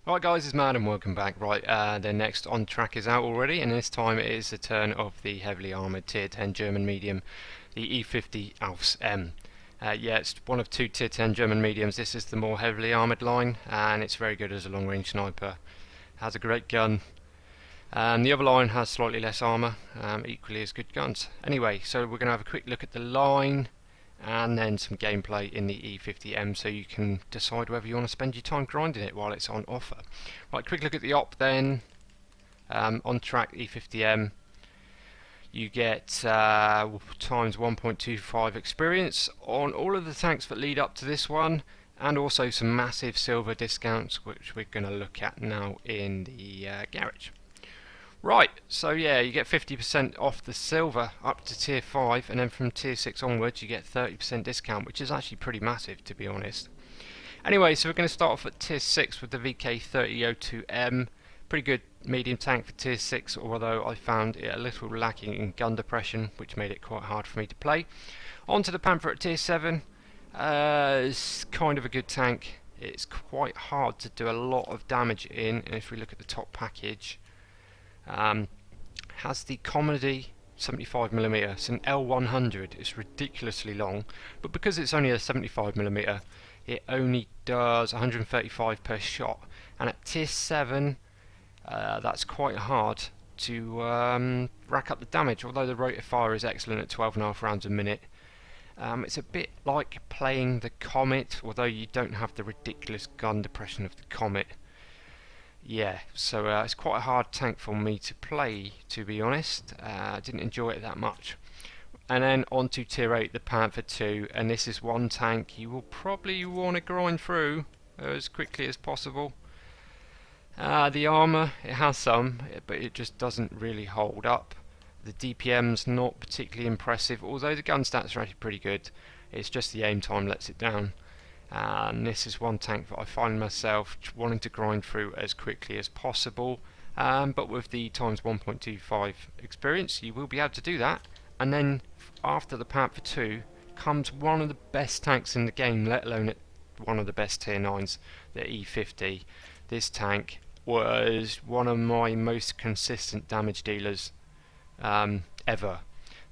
Alright guys, it's Mad and welcome back. Right, the next on track is out already, and this time it is the turn of the heavily armoured Tier 10 German medium, the E50 Ausf M. Yeah, it's one of two Tier 10 German mediums. This is the more heavily armoured line, and it's very good as a long range sniper. Has a great gun. The other line has slightly less armour, equally as good guns. Anyway, so we're going to have a quick look at the line and then some gameplay in the E50M so you can decide whether you want to spend your time grinding it while it's on offer. Right, quick look at the op then. On track E50M you get times 1.25 experience on all of the tanks that lead up to this one, and also some massive silver discounts which we're going to look at now in the garage. Right, so yeah, you get 50% off the silver up to tier 5, and then from tier 6 onwards you get 30% discount, which is actually pretty massive, to be honest. Anyway, so we're going to start off at tier 6 with the VK3002M. Pretty good medium tank for tier 6, although I found it a little lacking in gun depression, which made it quite hard for me to play. On to the Panther at tier 7. It's kind of a good tank. It's quite hard to do a lot of damage in, and if we look at the top package, has the Comedy 75mm. It's an L100. It's ridiculously long, but because it's only a 75mm, it only does 135 per shot, and at tier 7 that's quite hard to rack up the damage, although the rate of fire is excellent at 12.5 rounds a minute. It's a bit like playing the Comet, although you don't have the ridiculous gun depression of the Comet. Yeah, so it's quite a hard tank for me to play, to be honest. I didn't enjoy it that much. And then on to tier 8, the Panther 2, and this is one tank you will probably want to grind through as quickly as possible. The armour, it has some, but it just doesn't really hold up. The DPM's not particularly impressive, although the gun stats are actually pretty good. It's just the aim time lets it down. And this is one tank that I find myself wanting to grind through as quickly as possible, but with the times 1.25 experience you will be able to do that. And then after the Panther 2 comes one of the best tanks in the game, let alone at one of the best tier 9s, the E50. This tank was one of my most consistent damage dealers ever.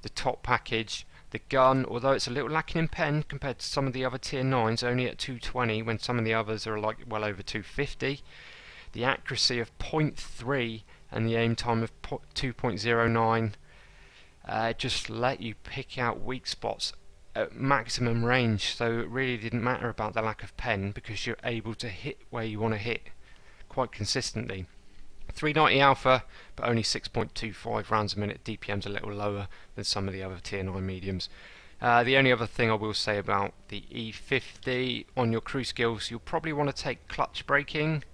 The top package, the gun, although it's a little lacking in pen compared to some of the other tier 9s, only at 220 when some of the others are like well over 250. The accuracy of 0.3 and the aim time of 2.09 just let you pick out weak spots at maximum range, so it really didn't matter about the lack of pen because you're able to hit where you want to hit quite consistently. 390 alpha, but only 6.25 rounds a minute. DPM's a little lower than some of the other tier 9 mediums. The only other thing I will say about the E50, on your crew skills, you'll probably want to take clutch braking.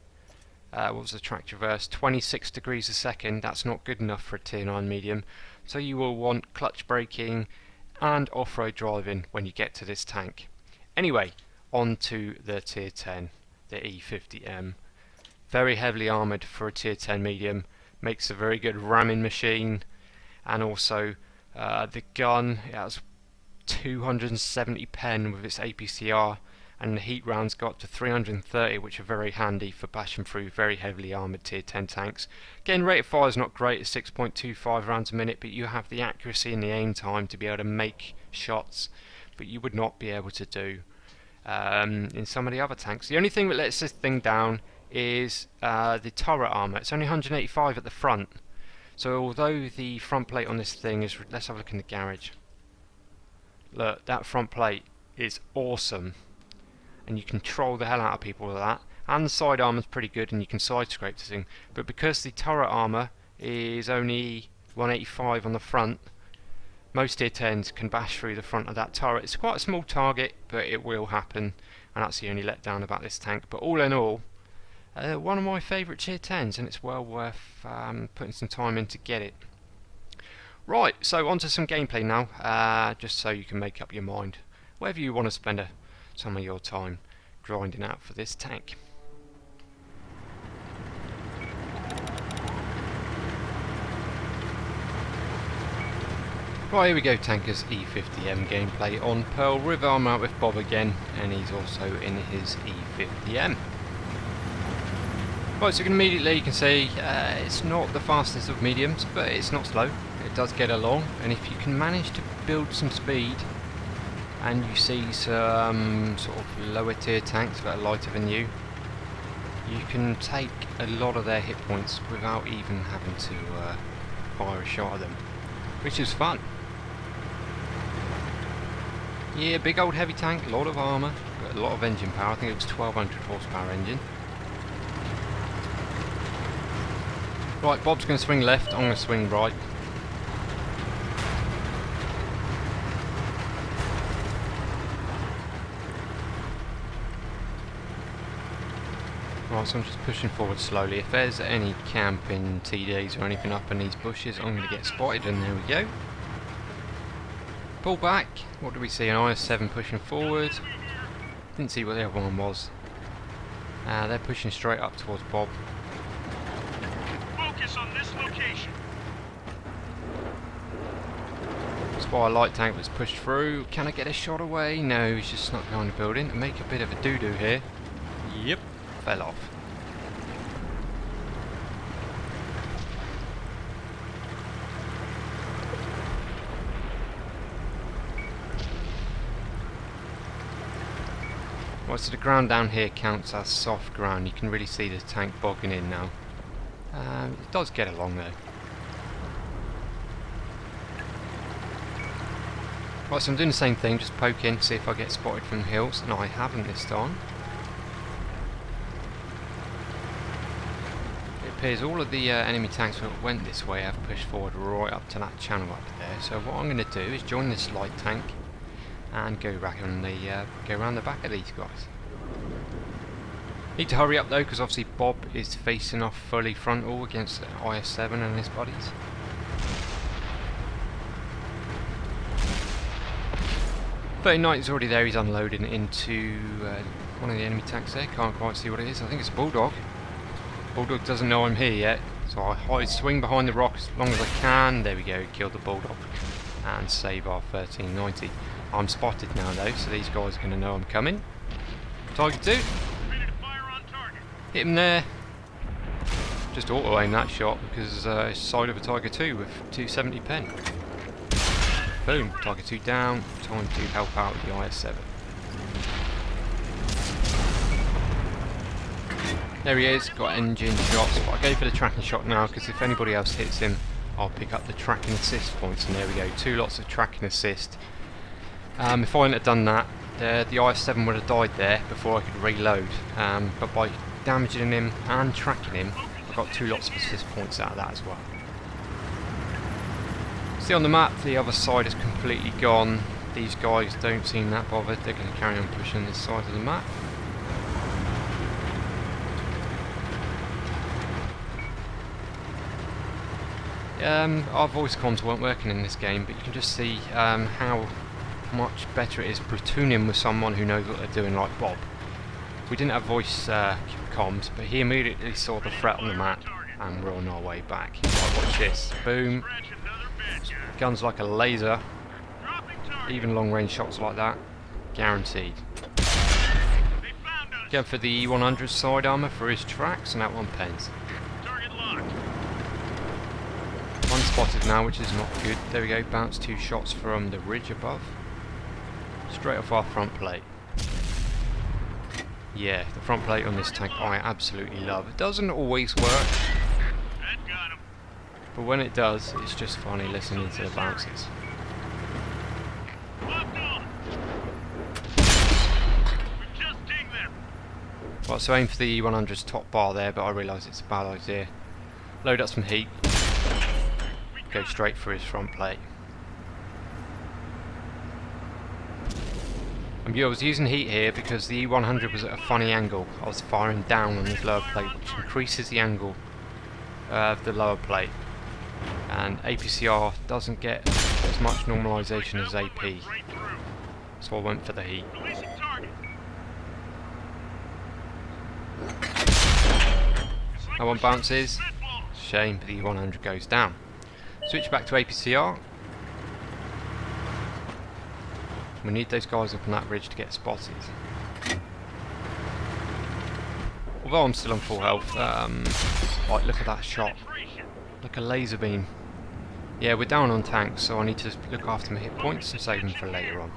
What was the track reverse? 26 degrees a second. That's not good enough for a tier 9 medium. So you will want clutch braking and off-road driving when you get to this tank. Anyway, on to the tier 10, the E50M. Very heavily armoured for a tier 10 medium, makes a very good ramming machine, and also the gun, it has 270 pen with its APCR, and the heat rounds got to 330, which are very handy for bashing through very heavily armoured tier 10 tanks. Again, rate of fire is not great at 6.25 rounds a minute, but you have the accuracy and the aim time to be able to make shots, but you would not be able to do in some of the other tanks. The only thing that lets this thing down is the turret armour. It's only 185 at the front, so although the front plate on this thing is, let's have a look in the garage. Look, that front plate is awesome, and you can troll the hell out of people with that, and the side armour is pretty good and you can side scrape this thing, but because the turret armour is only 185 on the front, most tier 10s can bash through the front of that turret. It's quite a small target, but it will happen, and that's the only letdown about this tank. But all in all, one of my favourite tier 10s, and it's well worth putting some time in to get it. Right, so on to some gameplay now, just so you can make up your mind whether you want to spend some of your time grinding out for this tank. Right, here we go, Tankers E50M gameplay on Pearl River. I'm out with Bob again, and he's also in his E50M. Right, so immediately you can see it's not the fastest of mediums, but it's not slow. It does get along, and if you can manage to build some speed, and you see some sort of lower tier tanks that are lighter than you can take a lot of their hit points without even having to fire a shot at them, which is fun. Yeah, big old heavy tank, a lot of armour, a lot of engine power. I think it was 1200 horsepower engine. Right, Bob's going to swing left, I'm going to swing right. Right, so I'm just pushing forward slowly. If there's any camping TDs or anything up in these bushes, I'm going to get spotted, and there we go. Pull back. What do we see? An Ausf pushing forward. Didn't see what the other one was. They're pushing straight up towards Bob. Focus on this location. Spy a light tank that's pushed through. Can I get a shot away? No, he's just snuck behind the building to make a bit of a doo-doo here. Yep, fell off. Right, so the ground down here counts as soft ground. You can really see the tank bogging in now. It does get along though. Right, so I'm doing the same thing, just poke in, see if I get spotted from the hills, and I haven't this time. It appears all of the enemy tanks that went this way have pushed forward right up to that channel up there. So what I'm going to do is join this light tank and go back on the go around the back of these guys. Need to hurry up though, because obviously Bob is facing off fully frontal against Ausf and his buddies. '39 is already there. He's unloading into one of the enemy tanks there. Can't quite see what it is. I think it's a Bulldog. Bulldog doesn't know I'm here yet, so I hide, swing behind the rock as long as I can. There we go. Killed the Bulldog and save our 1390. I'm spotted now though, so these guys are going to know I'm coming. Target 2. Hit him there. Just auto aim that shot because it's side of a Tiger 2 with 270 pen. Boom, Tiger 2 down. Time to help out the Ausf. There he is, got engine shots, but I go for the tracking shot now because if anybody else hits him, I'll pick up the tracking assist points, and there we go, 2 lots of tracking assist. If I hadn't have done that, the Ausf would have died there before I could reload, but by damaging him and tracking him, I got 2 lots of assist points out of that as well. See on the map, the other side is completely gone. These guys don't seem that bothered, they're going to carry on pushing this side of the map. Our voice comms weren't working in this game, but you can just see how much better it is platooning with someone who knows what they're doing, like Bob. We didn't have voice comms, but he immediately saw the threat on the map and we're on our way back. Right, watch this. Boom. Guns like a laser. Even long range shots like that. Guaranteed. Going for the E100 side armour for his tracks, and that one pens. One spotted now, which is not good. There we go, bounce 2 shots from the ridge above. Straight off our front plate. Yeah, the front plate on this tank I absolutely love. It doesn't always work, but when it does, it's just funny listening to the bounces. Right, so aim for the E100's top bar there, but I realise it's a bad idea. Load up some heat. Go straight for his front plate. I was using heat here because the E100 was at a funny angle. I was firing down on this lower plate, which increases the angle of the lower plate. And APCR doesn't get as much normalisation as AP, so I went for the heat. That one bounces. Shame, but the E100 goes down. Switch back to APCR. We need those guys up on that ridge to get spotted. although I'm still on full health. Right, look at that shot. Like a laser beam. Yeah, we're down on tanks, so I need to look after my hit points and save them for later on.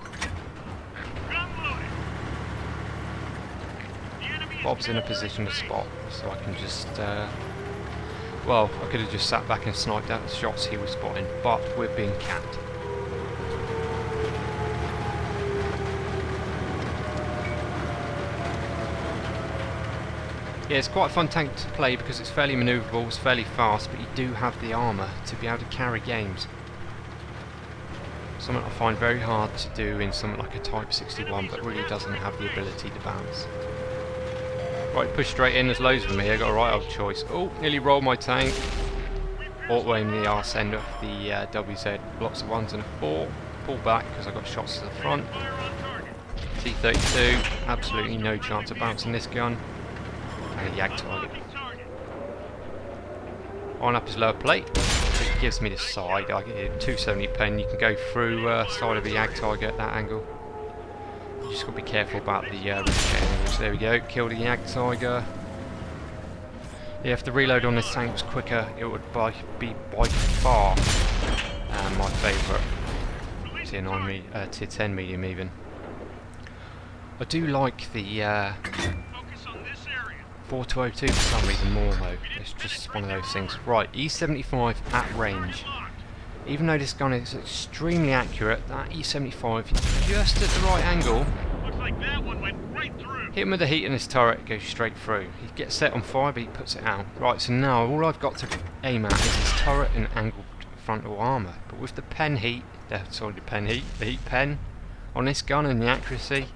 Bob's in a position to spot, so I can just... well, I could have just sat back and sniped out the shots he was spotting, but we're being capped. Yeah, it's quite a fun tank to play because it's fairly manoeuvrable, it's fairly fast, but you do have the armour to be able to carry games. Something I find very hard to do in something like a Type 61, but really doesn't have the ability to bounce. Right, push straight in, there's loads of them here, I got a right old choice. Oh, nearly rolled my tank. Auto aim the arse end of the WZ, lots of 1s and a 4. Pull back because I got shots to the front. T32, absolutely no chance of bouncing this gun. And a Yag target. On up his lower plate, it gives me the side. I get a 270 pen. You can go through side of a Yag target at that angle. You just got to be careful about the ricochet angles. There we go, killed a Yag tiger. Yeah, if the reload on this tank was quicker, it would be by far my favourite tier 9 tier 10 medium even. I do like the 4202 for some reason more though. It's just one of those things. Right, E75 at range. Even though this gun is extremely accurate, that E75 just at the right angle. Looks like that one went right through. Hit him with the heat in his turret, it goes straight through. He gets set on fire, but he puts it out. Right, so now all I've got to aim at is his turret and angled frontal armour. But with the pen heat, the heat pen on this gun and the accuracy,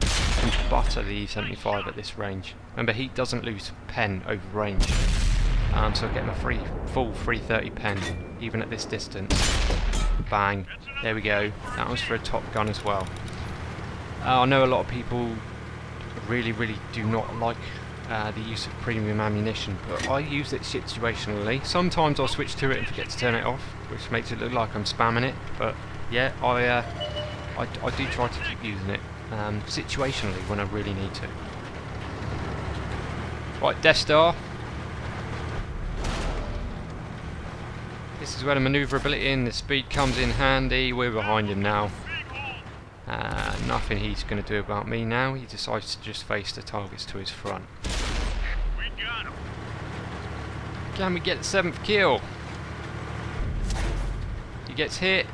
you can butter the E75 at this range. Remember, heat doesn't lose pen over range. So I get my full 330 pen, even at this distance. Bang. There we go. That was for a top gun as well. I know a lot of people really do not like the use of premium ammunition, but I use it situationally. Sometimes I'll switch to it and forget to turn it off, which makes it look like I'm spamming it, but yeah, I do try to keep using it situationally when I really need to. Right, Death Star. This is where the manoeuvrability and the speed comes in handy. We're behind him now. Nothing he's going to do about me now. He decides to just face the targets to his front. We got him. Can we get the 7th kill? He gets hit.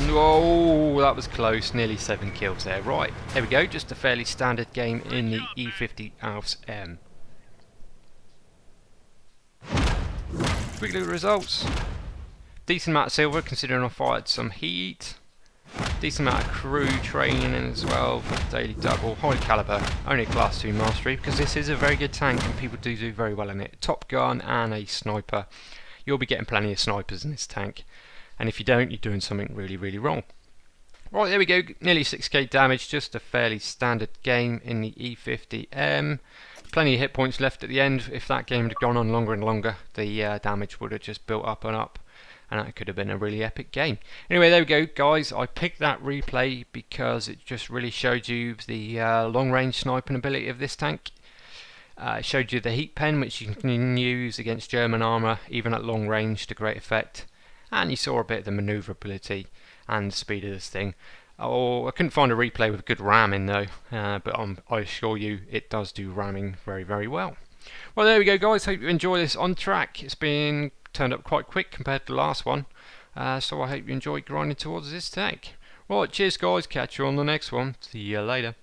Oh, that was close. Nearly 7 kills there. Right, there we go. Just a fairly standard game in the E50 Ausf M. Quick look at the results. Decent amount of silver considering I fired some heat. Decent amount of crew training as well for the daily double. High caliber, only class 2 mastery because this is a very good tank and people do very well in it. Top gun and a sniper. You'll be getting plenty of snipers in this tank. And if you don't, you're doing something really wrong. Right, there we go. Nearly 6k damage. Just a fairly standard game in the E50M. Plenty of hit points left at the end. If that game had gone on longer and longer, the damage would have just built up and up. And that could have been a really epic game. Anyway, there we go, guys. I picked that replay because it just really showed you the long-range sniping ability of this tank. It showed you the heat pen, which you can use against German armour, even at long range, to great effect. And you saw a bit of the manoeuvrability and the speed of this thing. Oh, I couldn't find a replay with good ramming though, but I assure you it does do ramming very well. Well, there we go, guys. Hope you enjoy this on track. It's been turned up quite quick compared to the last one, so I hope you enjoy grinding towards this tank. Right, cheers guys, catch you on the next one. See you later.